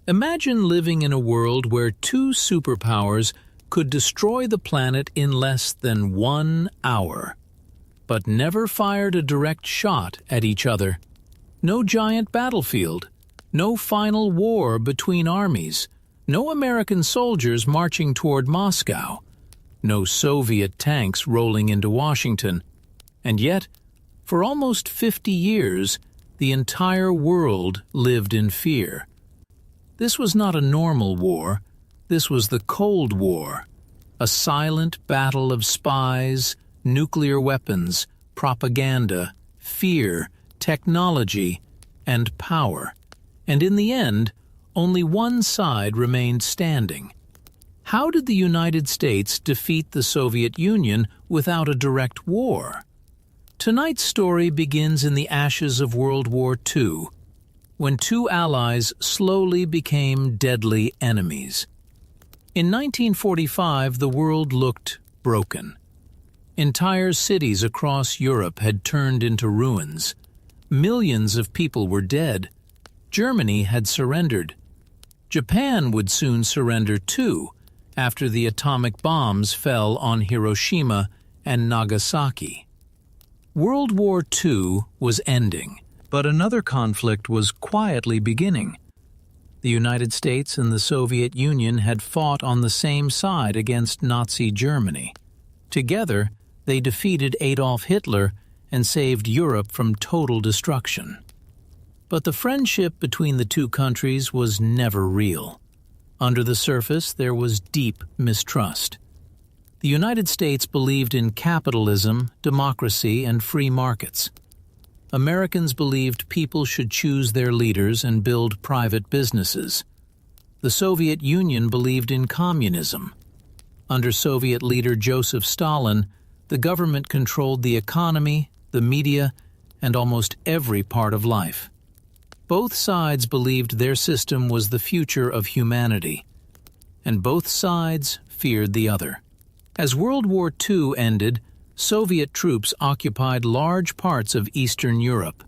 Imagine living in a world where two superpowers could destroy the planet in less than 1 hour, but never fired a direct shot at each other. No giant battlefield, no final war between armies, no American soldiers marching toward Moscow, no Soviet tanks rolling into Washington. And yet, for almost 50 years, the entire world lived in fear. This was not a normal war. This was the Cold War, a silent battle of spies, nuclear weapons, propaganda, fear, technology, and power. And in the end, only one side remained standing. How did the United States defeat the Soviet Union without a direct war? Tonight's story begins in the ashes of World War II, when two allies slowly became deadly enemies. In 1945, the world looked broken. Entire cities across Europe had turned into ruins. Millions of people were dead. Germany had surrendered. Japan would soon surrender too, after the atomic bombs fell on Hiroshima and Nagasaki. World War II was ending, but another conflict was quietly beginning. The United States and the Soviet Union had fought on the same side against Nazi Germany. Together, they defeated Adolf Hitler and saved Europe from total destruction. But the friendship between the two countries was never real. Under the surface, there was deep mistrust. The United States believed in capitalism, democracy, and free markets. Americans believed people should choose their leaders and build private businesses. The Soviet Union believed in communism. Under Soviet leader Joseph Stalin, the government controlled the economy, the media, and almost every part of life. Both sides believed their system was the future of humanity, and both sides feared the other. As World War II ended, Soviet troops occupied large parts of Eastern Europe.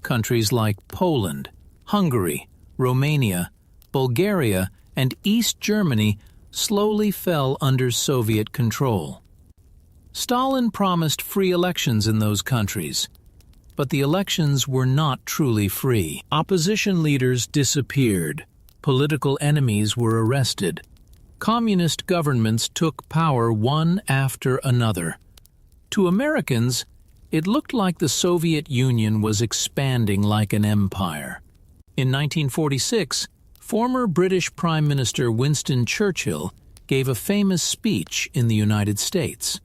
Countries like Poland, Hungary, Romania, Bulgaria, and East Germany slowly fell under Soviet control. Stalin promised free elections in those countries, but the elections were not truly free. Opposition leaders disappeared. Political enemies were arrested. Communist governments took power one after another. To Americans, it looked like the Soviet Union was expanding like an empire. In 1946, former British Prime Minister Winston Churchill gave a famous speech in the United States.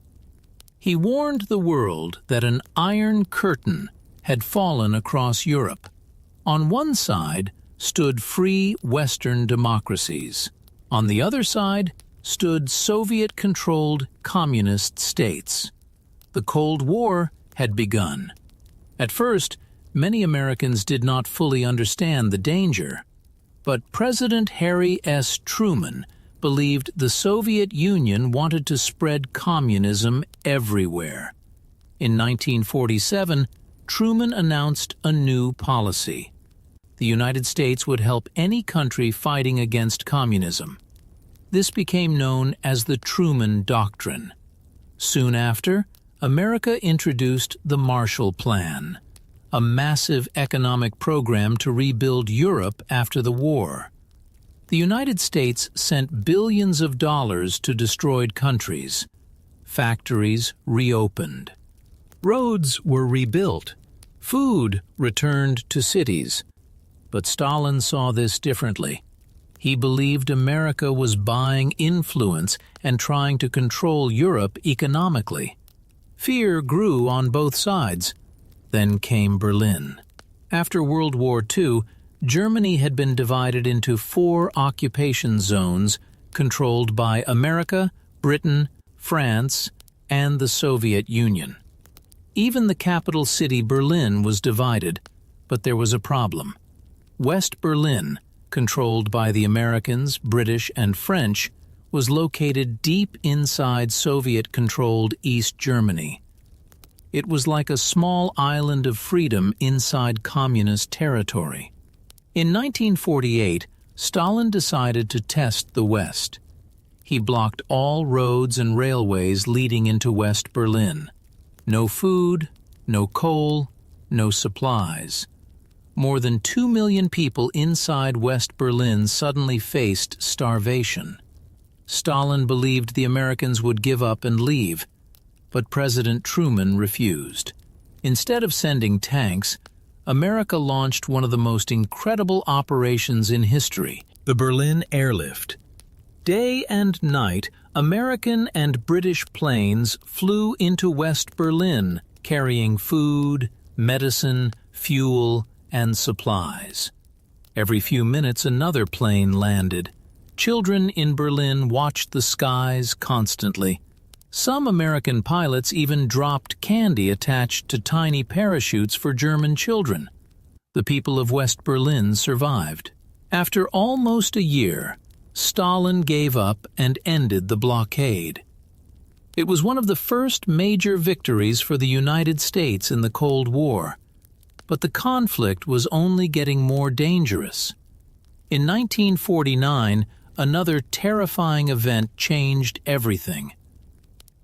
He warned the world that an iron curtain had fallen across Europe. On one side stood free Western democracies. On the other side stood Soviet-controlled communist states. The Cold War had begun. At first, many Americans did not fully understand the danger, but President Harry S. Truman believed the Soviet Union wanted to spread communism everywhere. In 1947, Truman announced a new policy. The United States would help any country fighting against communism. This became known as the Truman Doctrine. Soon after, America introduced the Marshall Plan, a massive economic program to rebuild Europe after the war. The United States sent billions of dollars to destroyed countries. Factories reopened. Roads were rebuilt. Food returned to cities. But Stalin saw this differently. He believed America was buying influence and trying to control Europe economically. Fear grew on both sides. Then came Berlin. After World War II, Germany had been divided into 4 occupation zones controlled by America, Britain, France, and the Soviet Union. Even the capital city Berlin was divided, but there was a problem. West Berlin, controlled by the Americans, British, and French, was located deep inside Soviet-controlled East Germany. It was like a small island of freedom inside communist territory. In 1948, Stalin decided to test the West. He blocked all roads and railways leading into West Berlin. No food, no coal, no supplies. More than 2 million people inside West Berlin suddenly faced starvation. Stalin believed the Americans would give up and leave, but President Truman refused. Instead of sending tanks, America launched one of the most incredible operations in history, the Berlin Airlift. Day and night, American and British planes flew into West Berlin, carrying food, medicine, fuel, and supplies. Every few minutes, another plane landed. Children in Berlin watched the skies constantly. Some American pilots even dropped candy attached to tiny parachutes for German children. The people of West Berlin survived. After almost a year, Stalin gave up and ended the blockade. It was one of the first major victories for the United States in the Cold War. But the conflict was only getting more dangerous. In 1949, another terrifying event changed everything.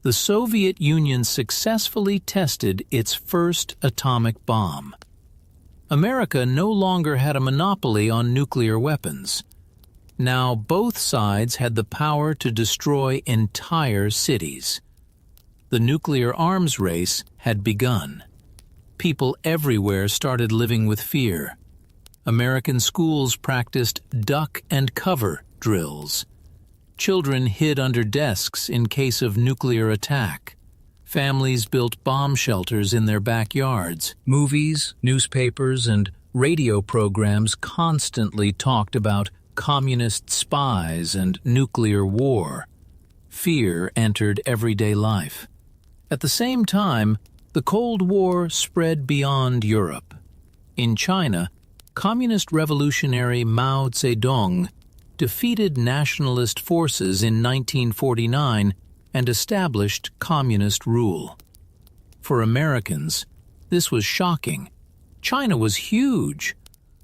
The Soviet Union successfully tested its first atomic bomb. America no longer had a monopoly on nuclear weapons. Now both sides had the power to destroy entire cities. The nuclear arms race had begun. People everywhere started living with fear. American schools practiced duck and cover drills. Children hid under desks in case of nuclear attack. Families built bomb shelters in their backyards. Movies, newspapers, and radio programs constantly talked about communist spies and nuclear war. Fear entered everyday life. At the same time, the Cold War spread beyond Europe. In China, Communist revolutionary Mao Zedong defeated nationalist forces in 1949 and established communist rule. For Americans, this was shocking. China was huge.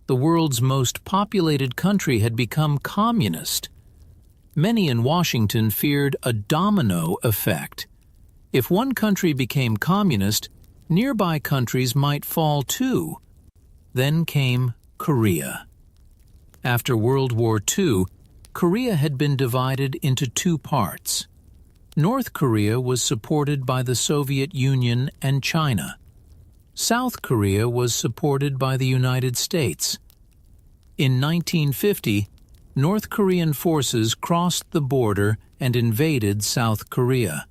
The world's most populated country had become communist. Many in Washington feared a domino effect. If one country became communist, nearby countries might fall too. Then came Korea. After World War II, Korea had been divided into two parts. North Korea was supported by the Soviet Union and China. South Korea was supported by the United States. In 1950, North Korean forces crossed the border and invaded South Korea.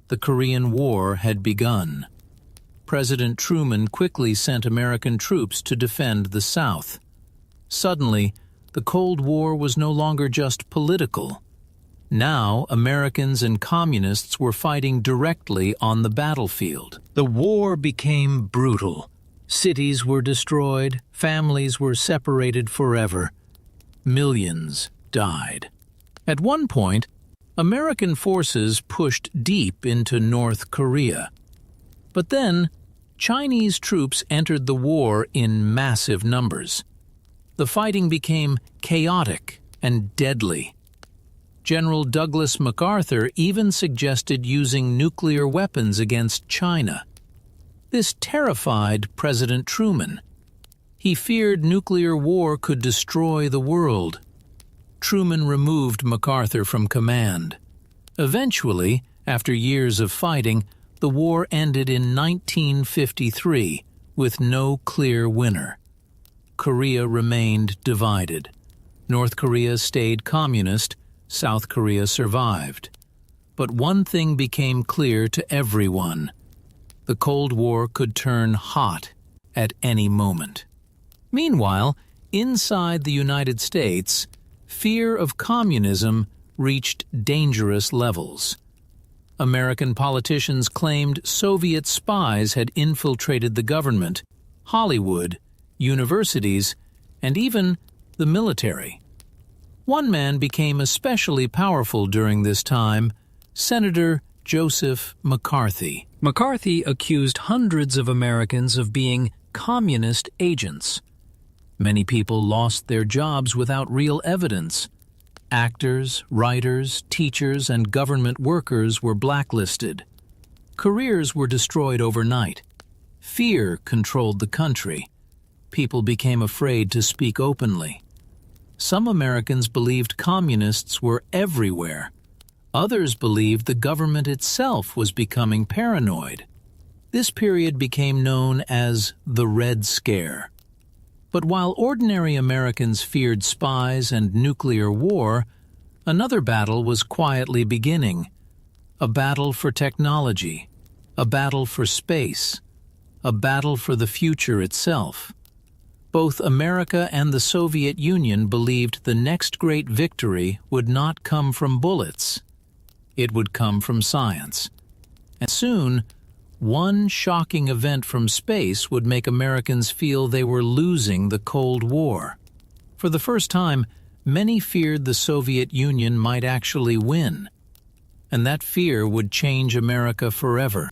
The Korean War had begun. President Truman quickly sent American troops to defend the South. Suddenly, the Cold War was no longer just political. Now, Americans and communists were fighting directly on the battlefield. The war became brutal. Cities were destroyed, families were separated forever. Millions died. At one point, American forces pushed deep into North Korea. But then, Chinese troops entered the war in massive numbers. The fighting became chaotic and deadly. General Douglas MacArthur even suggested using nuclear weapons against China. This terrified President Truman. He feared nuclear war could destroy the world. Truman removed MacArthur from command. Eventually, after years of fighting, the war ended in 1953 with no clear winner. Korea remained divided. North Korea stayed communist, South Korea survived. But one thing became clear to everyone. The Cold War could turn hot at any moment. Meanwhile, inside the United States, fear of communism reached dangerous levels. American politicians claimed Soviet spies had infiltrated the government, Hollywood, universities, and even the military. One man became especially powerful during this time, Senator Joseph McCarthy. McCarthy accused hundreds of Americans of being communist agents. Many people lost their jobs without real evidence. Actors, writers, teachers, and government workers were blacklisted. Careers were destroyed overnight. Fear controlled the country. People became afraid to speak openly. Some Americans believed communists were everywhere. Others believed the government itself was becoming paranoid. This period became known as the Red Scare. But while ordinary Americans feared spies and nuclear war, another battle was quietly beginning. A battle for technology, a battle for space, a battle for the future itself. Both America and the Soviet Union believed the next great victory would not come from bullets. It would come from science. And soon, one shocking event from space would make Americans feel they were losing the Cold War. For the first time, many feared the Soviet Union might actually win. And that fear would change America forever.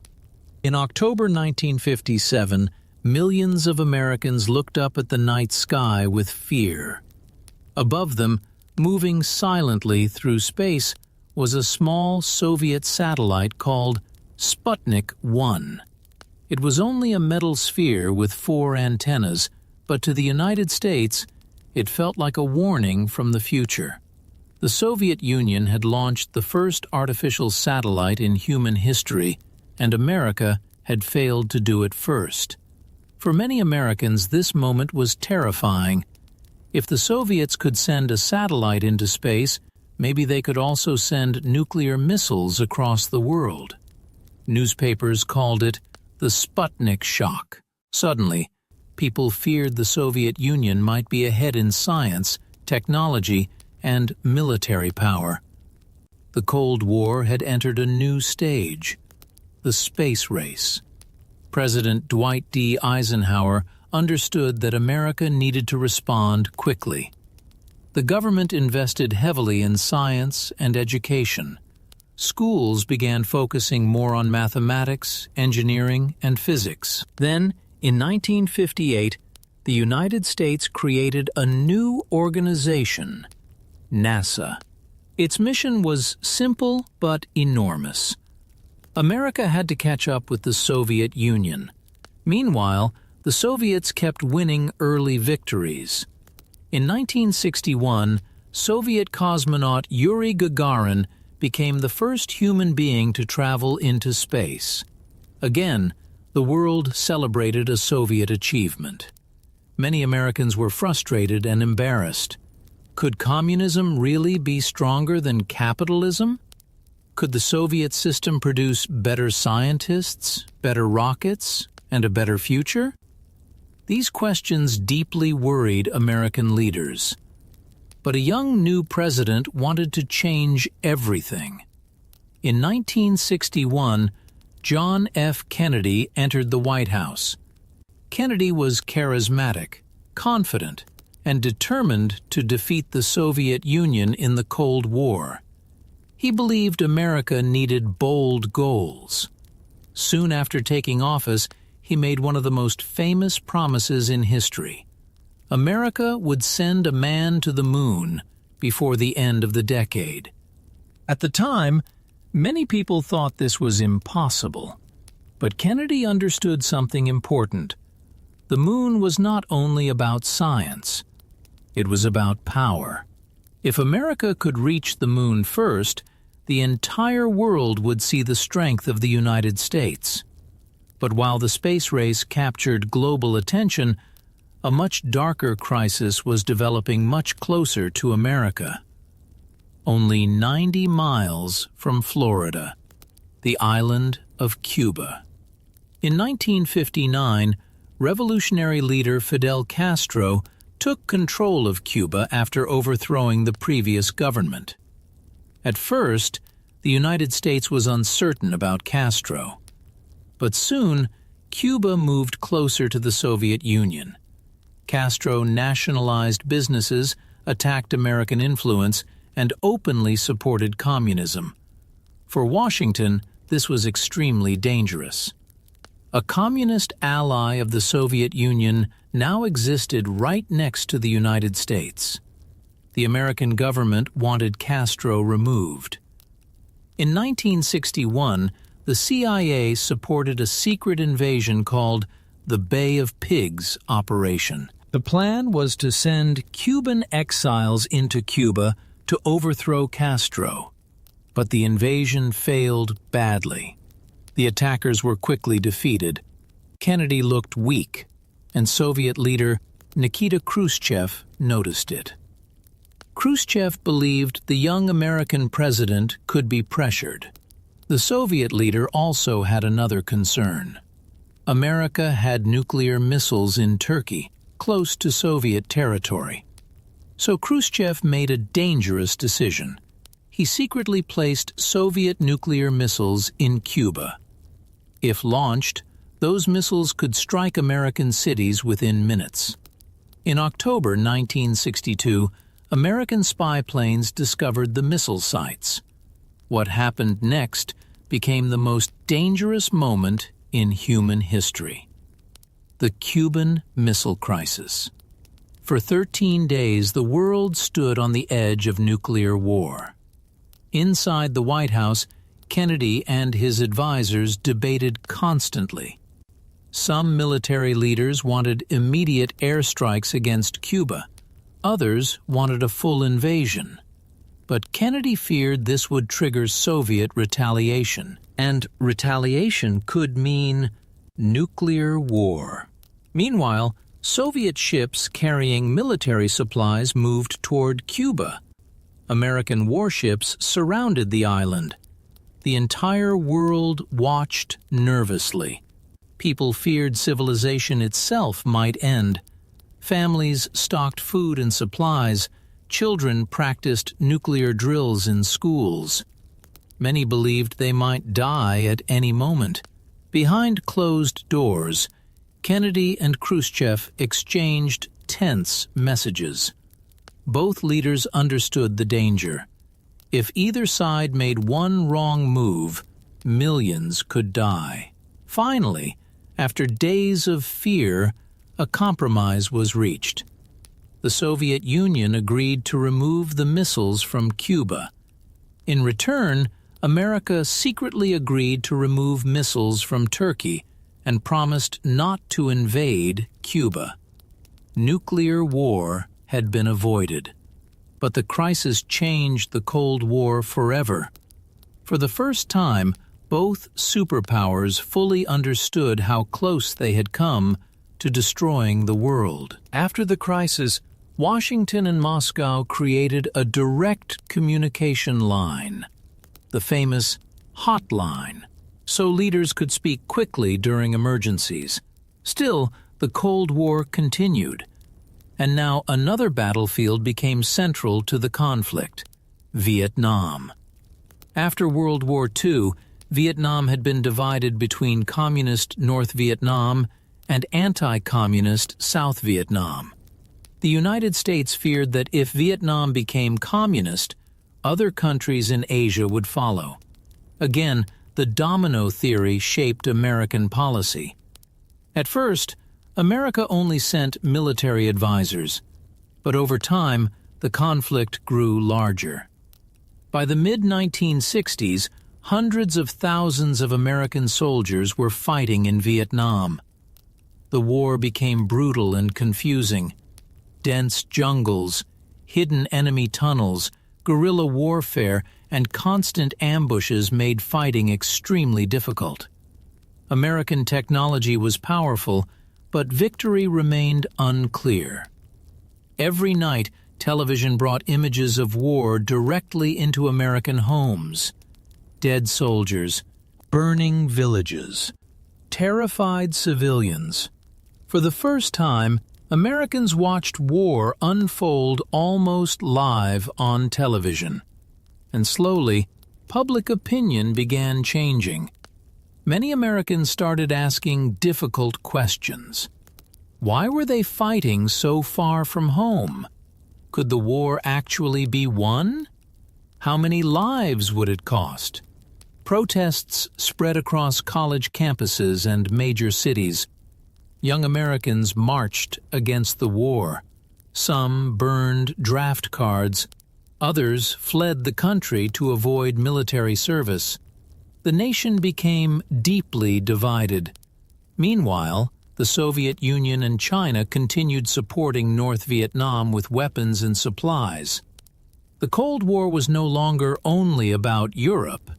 In October 1957, millions of Americans looked up at the night sky with fear. Above them, moving silently through space, was a small Soviet satellite called Sputnik 1. It was only a metal sphere with 4 antennas, but to the United States, it felt like a warning from the future. The Soviet Union had launched the first artificial satellite in human history, and America had failed to do it first. For many Americans, this moment was terrifying. If the Soviets could send a satellite into space, maybe they could also send nuclear missiles across the world. Newspapers called it the Sputnik shock. Suddenly, people feared the Soviet Union might be ahead in science, technology, and military power. The Cold War had entered a new stage, the space race. President Dwight D. Eisenhower understood that America needed to respond quickly. The government invested heavily in science and education. Schools began focusing more on mathematics, engineering, and physics. Then, in 1958, the United States created a new organization, NASA. Its mission was simple but enormous. America had to catch up with the Soviet Union. Meanwhile, the Soviets kept winning early victories. In 1961, Soviet cosmonaut Yuri Gagarin became the first human being to travel into space. Again, the world celebrated a Soviet achievement. Many Americans were frustrated and embarrassed. Could communism really be stronger than capitalism? Could the Soviet system produce better scientists, better rockets, and a better future? These questions deeply worried American leaders. But a young new president wanted to change everything. In 1961, John F. Kennedy entered the White House. Kennedy was charismatic, confident, and determined to defeat the Soviet Union in the Cold War. He believed America needed bold goals. Soon after taking office, he made one of the most famous promises in history. America would send a man to the moon before the end of the decade. At the time, many people thought this was impossible. But Kennedy understood something important. The moon was not only about science. It was about power. If America could reach the moon first, the entire world would see the strength of the United States. But while the space race captured global attention, a much darker crisis was developing much closer to America. Only 90 miles from Florida, the island of Cuba. In 1959, revolutionary leader Fidel Castro took control of Cuba after overthrowing the previous government. At first, the United States was uncertain about Castro. But soon, Cuba moved closer to the Soviet Union. Castro nationalized businesses, attacked American influence, and openly supported communism. For Washington, this was extremely dangerous. A communist ally of the Soviet Union now existed right next to the United States. The American government wanted Castro removed. In 1961, the CIA supported a secret invasion called the Bay of Pigs operation. The plan was to send Cuban exiles into Cuba to overthrow Castro, but the invasion failed badly. The attackers were quickly defeated. Kennedy looked weak, and Soviet leader Nikita Khrushchev noticed it. Khrushchev believed the young American president could be pressured. The Soviet leader also had another concern. America had nuclear missiles in Turkey, close to Soviet territory. So Khrushchev made a dangerous decision. He secretly placed Soviet nuclear missiles in Cuba. If launched, those missiles could strike American cities within minutes. In October 1962, American spy planes discovered the missile sites. What happened next became the most dangerous moment in human history. The Cuban Missile Crisis. For 13 days, the world stood on the edge of nuclear war. Inside the White House, Kennedy and his advisors debated constantly. Some military leaders wanted immediate airstrikes against Cuba. Others wanted a full invasion. But Kennedy feared this would trigger Soviet retaliation, and retaliation could mean nuclear war. Meanwhile, Soviet ships carrying military supplies moved toward Cuba. American warships surrounded the island. The entire world watched nervously. People feared civilization itself might end. Families stocked food and supplies. Children practiced nuclear drills in schools. Many believed they might die at any moment. Behind closed doors, Kennedy and Khrushchev exchanged tense messages. Both leaders understood the danger. If either side made one wrong move, millions could die. Finally, after days of fear, a compromise was reached. The Soviet Union agreed to remove the missiles from Cuba. In return, America secretly agreed to remove missiles from Turkey and promised not to invade Cuba. Nuclear war had been avoided. But the crisis changed the Cold War forever. For the first time, both superpowers fully understood how close they had come to destroying the world. After the crisis, Washington and Moscow created a direct communication line, the famous hotline, so leaders could speak quickly during emergencies. Still, the Cold War continued, and now another battlefield became central to the conflict: Vietnam. After World War II, Vietnam had been divided between communist North Vietnam and anti-communist South Vietnam. The United States feared that if Vietnam became communist, other countries in Asia would follow. Again, the domino theory shaped American policy. At first, America only sent military advisors, but over time, the conflict grew larger. By the mid-1960s, hundreds of thousands of American soldiers were fighting in Vietnam. The war became brutal and confusing. Dense jungles, hidden enemy tunnels, guerrilla warfare, and constant ambushes made fighting extremely difficult. American technology was powerful, but victory remained unclear. Every night, television brought images of war directly into American homes. Dead soldiers, burning villages, terrified civilians. For the first time, Americans watched war unfold almost live on television. And slowly, public opinion began changing. Many Americans started asking difficult questions. Why were they fighting so far from home? Could the war actually be won? How many lives would it cost? Protests spread across college campuses and major cities. Young Americans marched against the war. Some burned draft cards. Others fled the country to avoid military service. The nation became deeply divided. Meanwhile, the Soviet Union and China continued supporting North Vietnam with weapons and supplies. The Cold War was no longer only about Europe.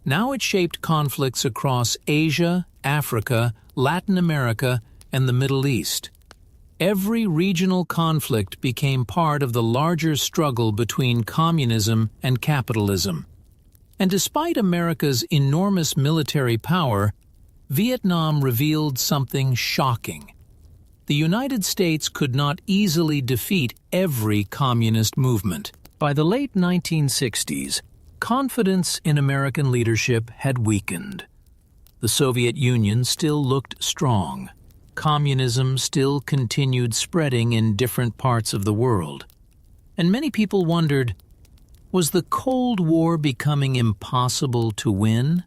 Now it shaped conflicts across Asia, Africa, Latin America, and the Middle East. Every regional conflict became part of the larger struggle between communism and capitalism. And despite America's enormous military power, Vietnam revealed something shocking. The United States could not easily defeat every communist movement. By the late 1960s, confidence in American leadership had weakened. The Soviet Union still looked strong. Communism still continued spreading in different parts of the world. And many people wondered, was the Cold War becoming impossible to win?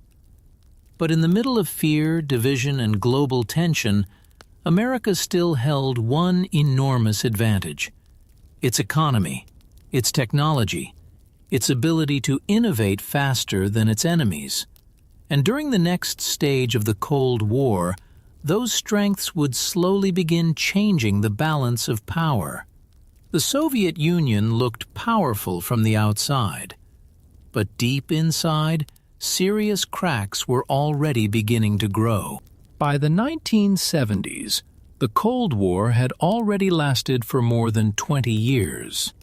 But in the middle of fear, division, and global tension, America still held one enormous advantage: its economy, its technology, its ability to innovate faster than its enemies. And during the next stage of the Cold War, those strengths would slowly begin changing the balance of power. The Soviet Union looked powerful from the outside, but deep inside, serious cracks were already beginning to grow. By the 1970s, the Cold War had already lasted for more than 20 years.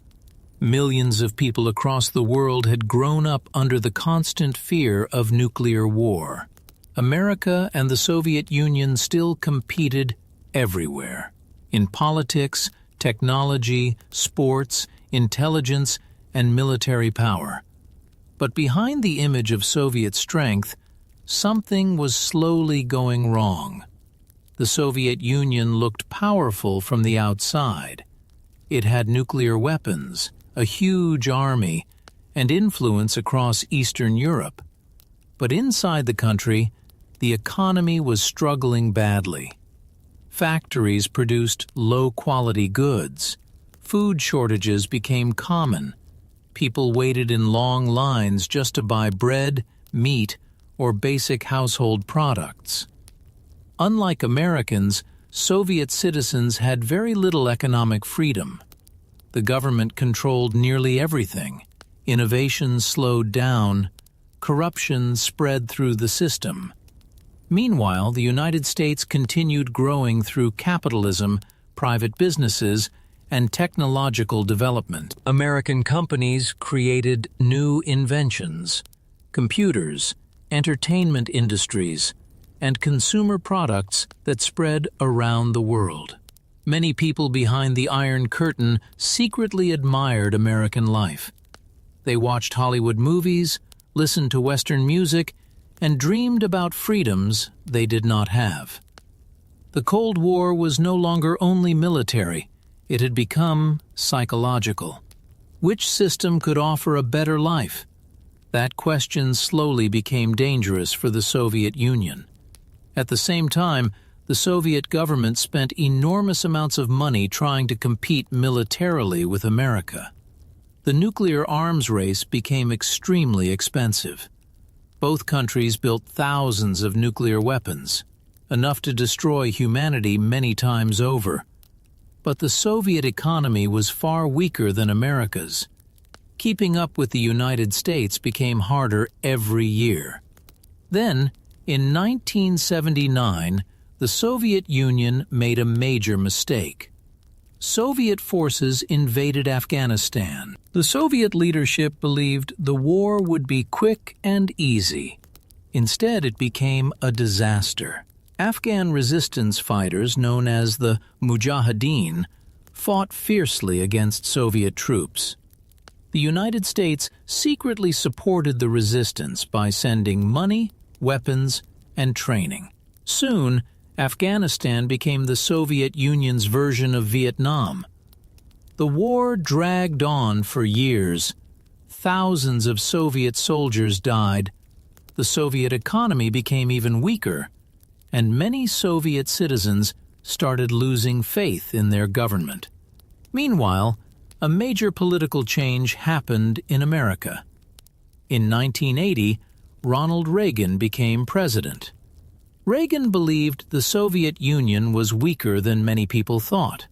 Millions of people across the world had grown up under the constant fear of nuclear war. America and the Soviet Union still competed everywhere: in politics, technology, sports, intelligence, and military power. But behind the image of Soviet strength, something was slowly going wrong. The Soviet Union looked powerful from the outside. It had nuclear weapons, a huge army, and influence across Eastern Europe. But inside the country, the economy was struggling badly. Factories produced low-quality goods. Food shortages became common. People waited in long lines just to buy bread, meat, or basic household products. Unlike Americans, Soviet citizens had very little economic freedom. The government controlled nearly everything. Innovation slowed down. Corruption spread through the system. Meanwhile, the United States continued growing through capitalism, private businesses, and technological development. American companies created new inventions: computers, entertainment industries, and consumer products that spread around the world. Many people behind the Iron Curtain secretly admired American life. They watched Hollywood movies, listened to Western music, and dreamed about freedoms they did not have. The Cold War was no longer only military, it had become psychological. Which system could offer a better life? That question slowly became dangerous for the Soviet Union. At the same time, the Soviet government spent enormous amounts of money trying to compete militarily with America. The nuclear arms race became extremely expensive. Both countries built thousands of nuclear weapons, enough to destroy humanity many times over. But the Soviet economy was far weaker than America's. Keeping up with the United States became harder every year. Then, in 1979, the Soviet Union made a major mistake. Soviet forces invaded Afghanistan. The Soviet leadership believed the war would be quick and easy. Instead, it became a disaster. Afghan resistance fighters, known as the Mujahideen, fought fiercely against Soviet troops. The United States secretly supported the resistance by sending money, weapons, and training. Soon, Afghanistan became the Soviet Union's version of Vietnam. The war dragged on for years. Thousands of Soviet soldiers died, the Soviet economy became even weaker, and many Soviet citizens started losing faith in their government. Meanwhile, a major political change happened in America. In 1980, Ronald Reagan became president. Reagan believed the Soviet Union was weaker than many people thought.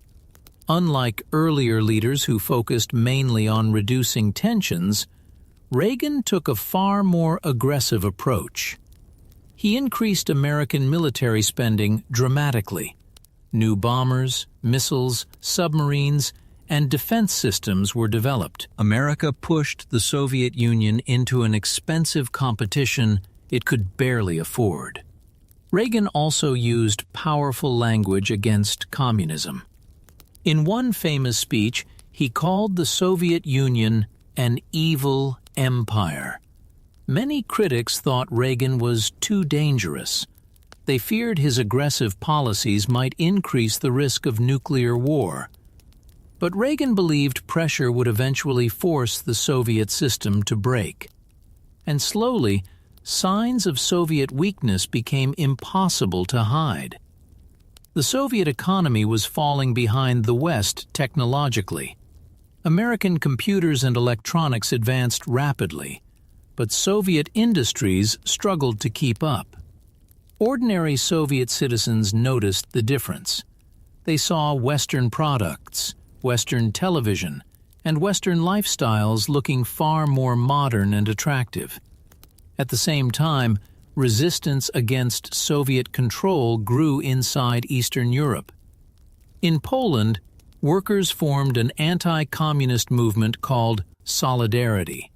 Unlike earlier leaders who focused mainly on reducing tensions, Reagan took a far more aggressive approach. He increased American military spending dramatically. New bombers, missiles, submarines, and defense systems were developed. America pushed the Soviet Union into an expensive competition it could barely afford. Reagan also used powerful language against communism. In one famous speech, he called the Soviet Union an evil empire. Many critics thought Reagan was too dangerous. They feared his aggressive policies might increase the risk of nuclear war. But Reagan believed pressure would eventually force the Soviet system to break. And slowly, signs of Soviet weakness became impossible to hide. The Soviet economy was falling behind the West technologically. American computers and electronics advanced rapidly, but Soviet industries struggled to keep up. Ordinary Soviet citizens noticed the difference. They saw Western products, Western television, and Western lifestyles looking far more modern and attractive. At the same time, resistance against Soviet control grew inside Eastern Europe. In Poland, workers formed an anti-communist movement called Solidarity.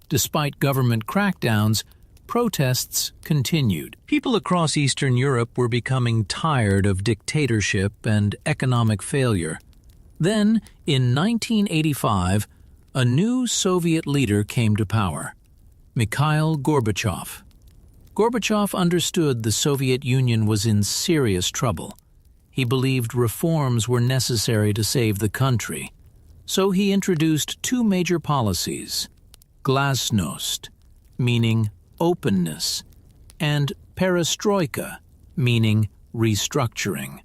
Despite government crackdowns, protests continued. People across Eastern Europe were becoming tired of dictatorship and economic failure. Then, in 1985, a new Soviet leader came to power, Mikhail Gorbachev. Gorbachev understood the Soviet Union was in serious trouble. He believed reforms were necessary to save the country. So he introduced two major policies: glasnost, meaning openness, and perestroika, meaning restructuring.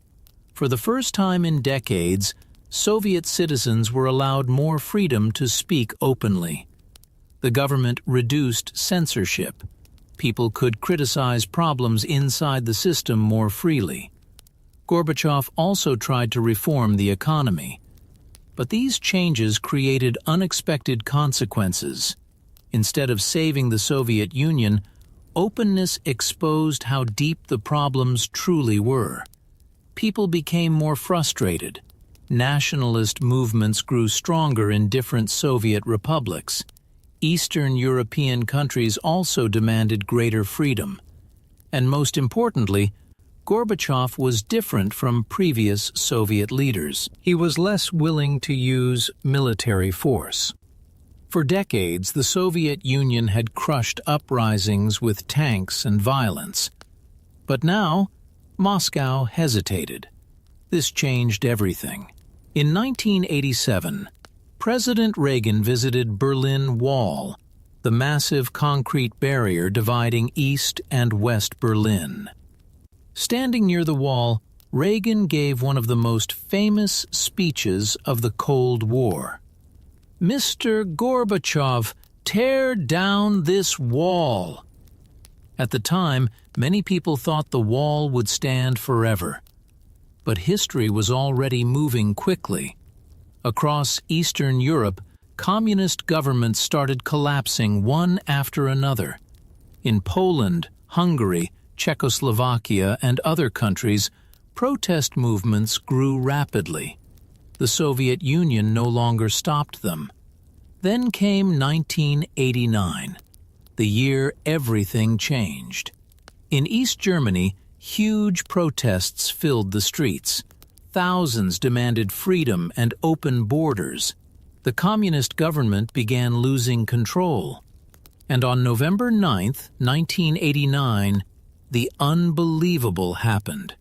For the first time in decades, Soviet citizens were allowed more freedom to speak openly. The government reduced censorship. People could criticize problems inside the system more freely. Gorbachev also tried to reform the economy. But these changes created unexpected consequences. Instead of saving the Soviet Union, openness exposed how deep the problems truly were. People became more frustrated. Nationalist movements grew stronger in different Soviet republics. Eastern European countries also demanded greater freedom. And most importantly, Gorbachev was different from previous Soviet leaders. He was less willing to use military force. For decades, the Soviet Union had crushed uprisings with tanks and violence. But now, Moscow hesitated. This changed everything. In 1987, President Reagan visited Berlin Wall, the massive concrete barrier dividing East and West Berlin. Standing near the wall, Reagan gave one of the most famous speeches of the Cold War. "Mr. Gorbachev, tear down this wall." At the time, many people thought the wall would stand forever. But history was already moving quickly. Across Eastern Europe, communist governments started collapsing one after another. In Poland, Hungary, Czechoslovakia, and other countries, protest movements grew rapidly. The Soviet Union no longer stopped them. Then came 1989, the year everything changed. In East Germany, huge protests filled the streets. Thousands demanded freedom and open borders. The communist government began losing control. And on November 9, 1989, the unbelievable happened.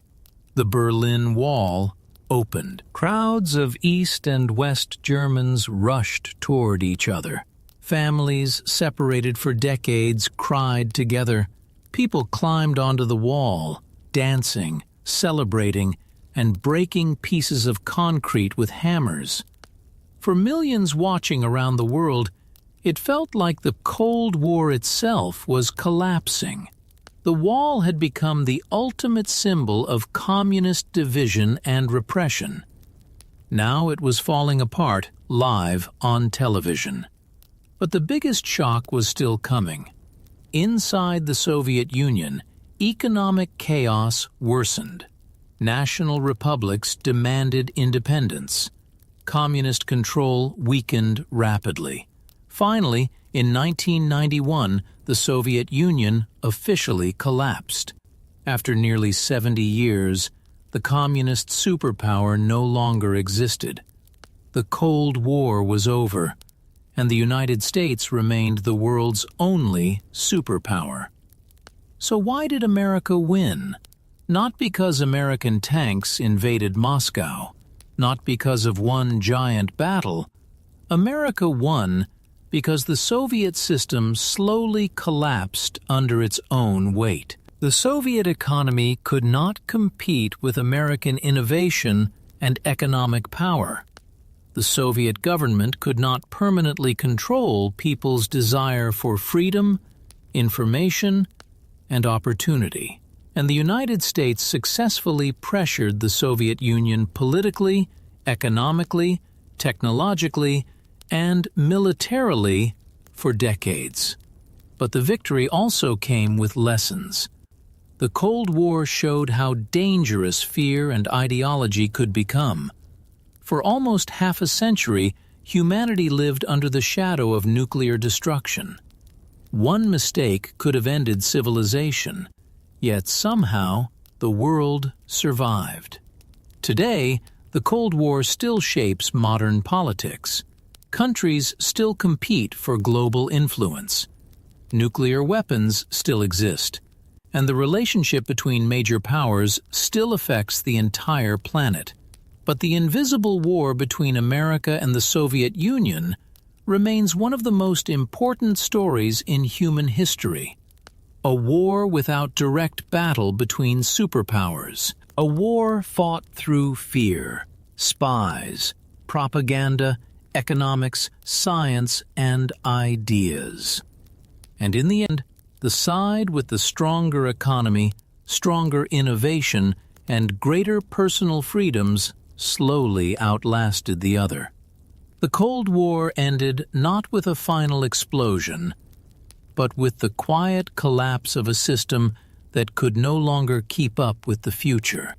The Berlin Wall opened. Crowds of East and West Germans rushed toward each other. Families, separated for decades, cried together. People climbed onto the wall, dancing, celebrating, and breaking pieces of concrete with hammers. For millions watching around the world, it felt like the Cold War itself was collapsing. The wall had become the ultimate symbol of communist division and repression. Now it was falling apart, live on television. But the biggest shock was still coming. Inside the Soviet Union, economic chaos worsened. National republics demanded independence. Communist control weakened rapidly. Finally, in 1991, the Soviet Union officially collapsed. After nearly 70 years, the communist superpower no longer existed. The Cold War was over, and the United States remained the world's only superpower. So why did America win? Not because American tanks invaded Moscow, not because of one giant battle. America won because the Soviet system slowly collapsed under its own weight. The Soviet economy could not compete with American innovation and economic power. The Soviet government could not permanently control people's desire for freedom, information, and opportunity. And the United States successfully pressured the Soviet Union politically, economically, technologically, and militarily for decades. But the victory also came with lessons. The Cold War showed how dangerous fear and ideology could become. For almost half a century, humanity lived under the shadow of nuclear destruction. One mistake could have ended civilization, yet somehow the world survived. Today, the Cold War still shapes modern politics. Countries still compete for global influence. Nuclear weapons still exist, and the relationship between major powers still affects the entire planet. But the invisible war between America and the Soviet Union remains one of the most important stories in human history. A war without direct battle between superpowers. A war fought through fear, spies, propaganda, economics, science, and ideas. And in the end, the side with the stronger economy, stronger innovation, and greater personal freedoms slowly outlasted the other. The Cold War ended not with a final explosion, but with the quiet collapse of a system that could no longer keep up with the future.